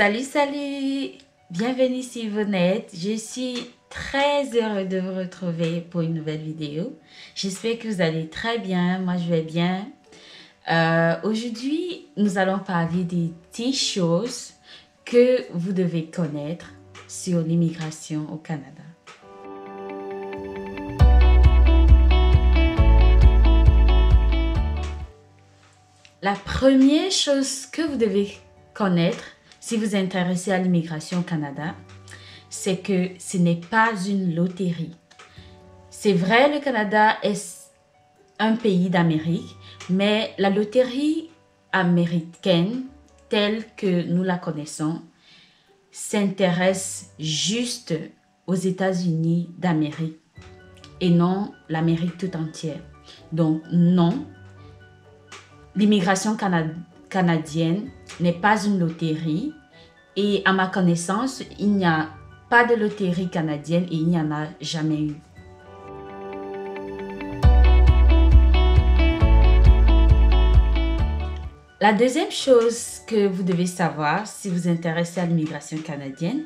Salut, salut! Bienvenue sur Vonette. Je suis très heureuse de vous retrouver pour une nouvelle vidéo. J'espère que vous allez très bien. Moi, je vais bien. Aujourd'hui, nous allons parler des 10 choses que vous devez connaître sur l'immigration au Canada. La première chose que vous devez connaître si vous vous intéressez à l'immigration au Canada, c'est que ce n'est pas une loterie. C'est vrai, le Canada est un pays d'Amérique, mais la loterie américaine, telle que nous la connaissons, s'intéresse juste aux États-Unis d'Amérique et non l'Amérique tout entière. Donc non, l'immigration canadienne n'est pas une loterie et à ma connaissance, il n'y a pas de loterie canadienne et il n'y en a jamais eu. La deuxième chose que vous devez savoir si vous vous intéressez à l'immigration canadienne,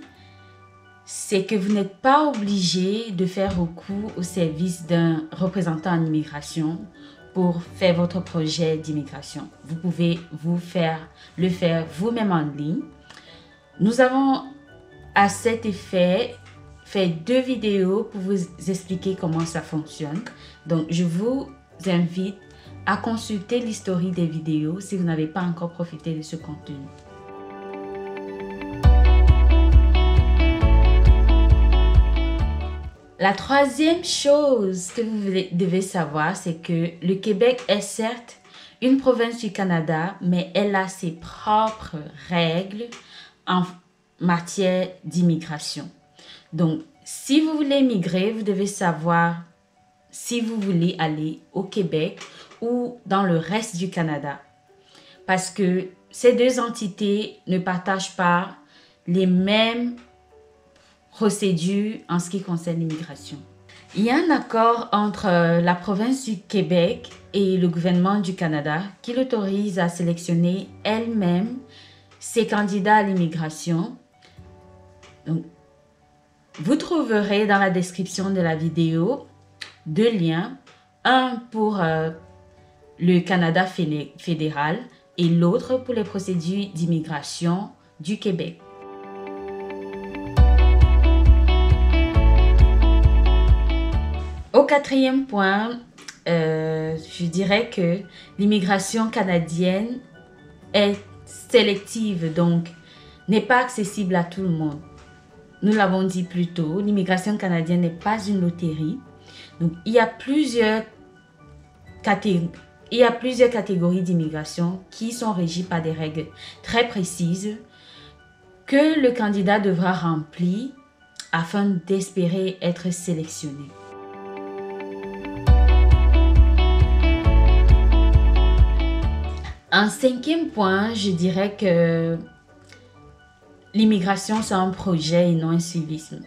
c'est que vous n'êtes pas obligé de faire recours au service d'un représentant en immigration pour faire votre projet d'immigration. Vous pouvez le faire vous-même en ligne. Nous avons à cet effet fait 2 vidéos pour vous expliquer comment ça fonctionne. Donc, je vous invite à consulter l'historique des vidéos si vous n'avez pas encore profité de ce contenu. La troisième chose que vous devez savoir, c'est que le Québec est certes une province du Canada, mais elle a ses propres règles en matière d'immigration. Donc, si vous voulez migrer, vous devez savoir si vous voulez aller au Québec ou dans le reste du Canada. Parce que ces 2 entités ne partagent pas les mêmes procédures en ce qui concerne l'immigration. Il y a un accord entre la province du Québec et le gouvernement du Canada qui l'autorise à sélectionner elle-même ses candidats à l'immigration. Donc, vous trouverez dans la description de la vidéo 2 liens, un pour le Canada fédéral et l'autre pour les procédures d'immigration du Québec. Au 4e point, je dirais que l'immigration canadienne est sélective, donc n'est pas accessible à tout le monde. Nous l'avons dit plus tôt, l'immigration canadienne n'est pas une loterie. Donc, il y a plusieurs catégories d'immigration qui sont régies par des règles très précises que le candidat devra remplir afin d'espérer être sélectionné. En 5e point, je dirais que l'immigration, c'est un projet et non un civisme.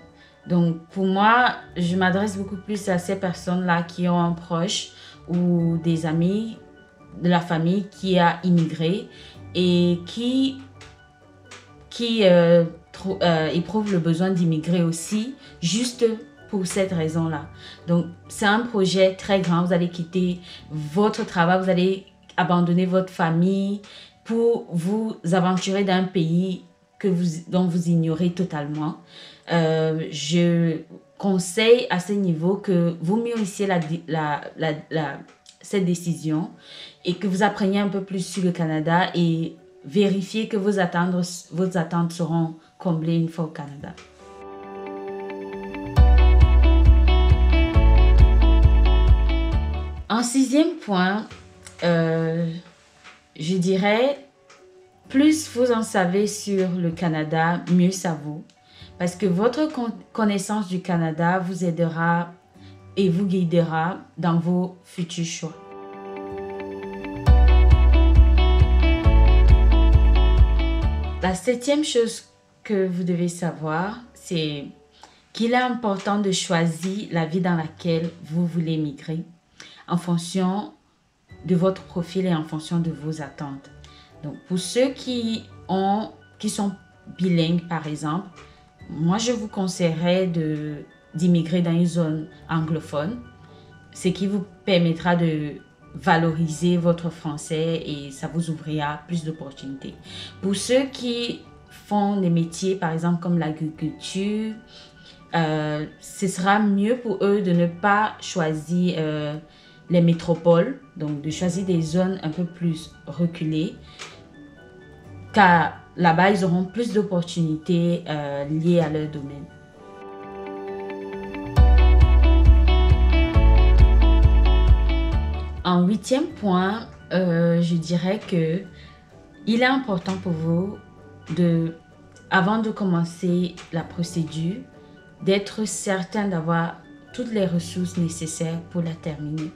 Donc, pour moi, je m'adresse beaucoup plus à ces personnes-là qui ont un proche ou des amis de la famille qui a immigré et qui éprouvent le besoin d'immigrer aussi, juste pour cette raison-là. Donc, c'est un projet très grand. Vous allez quitter votre travail, vous allez abandonner votre famille pour vous aventurer dans un pays dont vous ignorez totalement. Je conseille à ce niveau que vous mûrissiez cette décision et que vous appreniez un peu plus sur le Canada et vérifiez que vos attentes seront comblées une fois au Canada. En 6e point, je dirais, plus vous en savez sur le Canada, mieux ça vaut. Parce que votre connaissance du Canada vous aidera et vous guidera dans vos futurs choix. La 7e chose que vous devez savoir, c'est qu'il est important de choisir la vie dans laquelle vous voulez migrer en fonction de votre profil et en fonction de vos attentes. Donc, pour ceux qui sont bilingue par exemple, moi je vous conseillerais d'immigrer dans une zone anglophone, ce qui vous permettra de valoriser votre français et ça vous ouvrira plus d'opportunités. Pour ceux qui font des métiers par exemple comme l'agriculture, ce sera mieux pour eux de ne pas choisir les métropoles, donc de choisir des zones un peu plus reculées, car là-bas, ils auront plus d'opportunités liées à leur domaine. En 8e point, je dirais que il est important pour vous, avant de commencer la procédure, d'être certain d'avoir toutes les ressources nécessaires pour la terminer.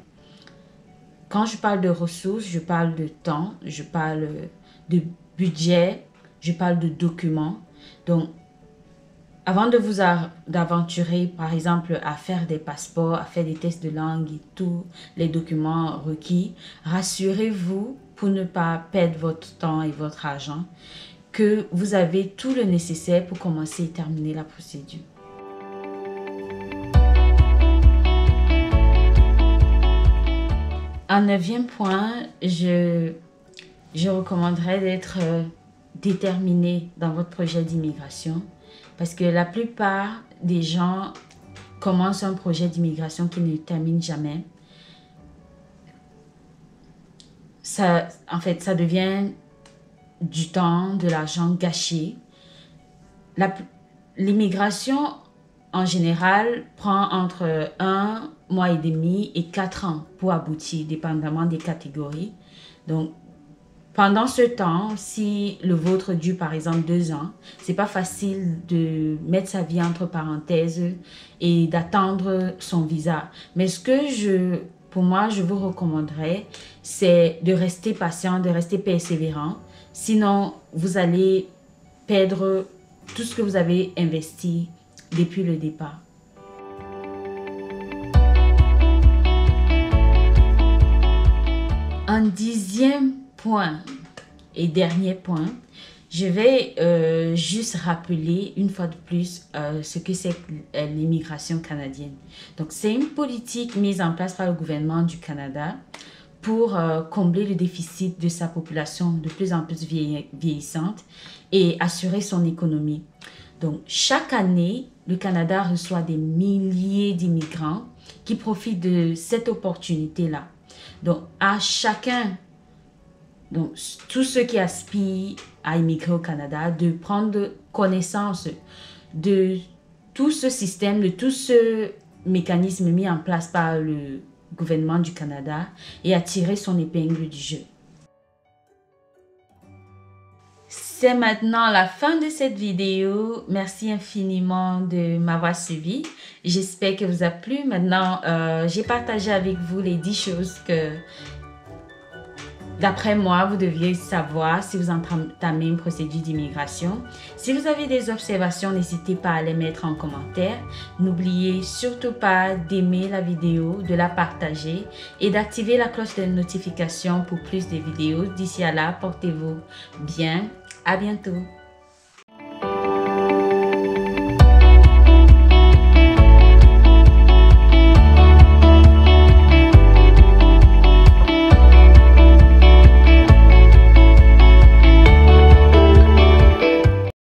Quand je parle de ressources, je parle de temps, je parle de budget, je parle de documents. Donc, avant de vous d'aventurer, par exemple, à faire des passeports, à faire des tests de langue et tous les documents requis, rassurez-vous pour ne pas perdre votre temps et votre argent que vous avez tout le nécessaire pour commencer et terminer la procédure. En 9e point, je recommanderais d'être déterminé dans votre projet d'immigration parce que la plupart des gens commencent un projet d'immigration qui ne termine jamais. En fait, ça devient du temps, de l'argent gâché. L'immigration, en général, prend entre 1 mois et demi et 4 ans pour aboutir, dépendamment des catégories. Donc, pendant ce temps, si le vôtre dure par exemple 2 ans, c'est pas facile de mettre sa vie entre parenthèses et d'attendre son visa. Mais pour moi, je vous recommanderais, c'est de rester patient, de rester persévérant. Sinon, vous allez perdre tout ce que vous avez investi depuis le départ. En 10e point et dernier point, je vais juste rappeler une fois de plus ce que c'est l'immigration canadienne. Donc, c'est une politique mise en place par le gouvernement du Canada pour combler le déficit de sa population de plus en plus vieillissante et assurer son économie. Donc, chaque année, le Canada reçoit des milliers d'immigrants qui profitent de cette opportunité-là. Donc, à chacun, donc tous ceux qui aspirent à immigrer au Canada, de prendre connaissance de tout ce système, de tout ce mécanisme mis en place par le gouvernement du Canada et à tirer son épingle du jeu. C'est maintenant la fin de cette vidéo. Merci infiniment de m'avoir suivi. J'espère que vous a plu. Maintenant, j'ai partagé avec vous les 10 choses que, d'après moi, vous deviez savoir si vous entamez une procédure d'immigration. Si vous avez des observations, n'hésitez pas à les mettre en commentaire. N'oubliez surtout pas d'aimer la vidéo, de la partager et d'activer la cloche de notification pour plus de vidéos. D'ici à là, portez-vous bien. À bientôt.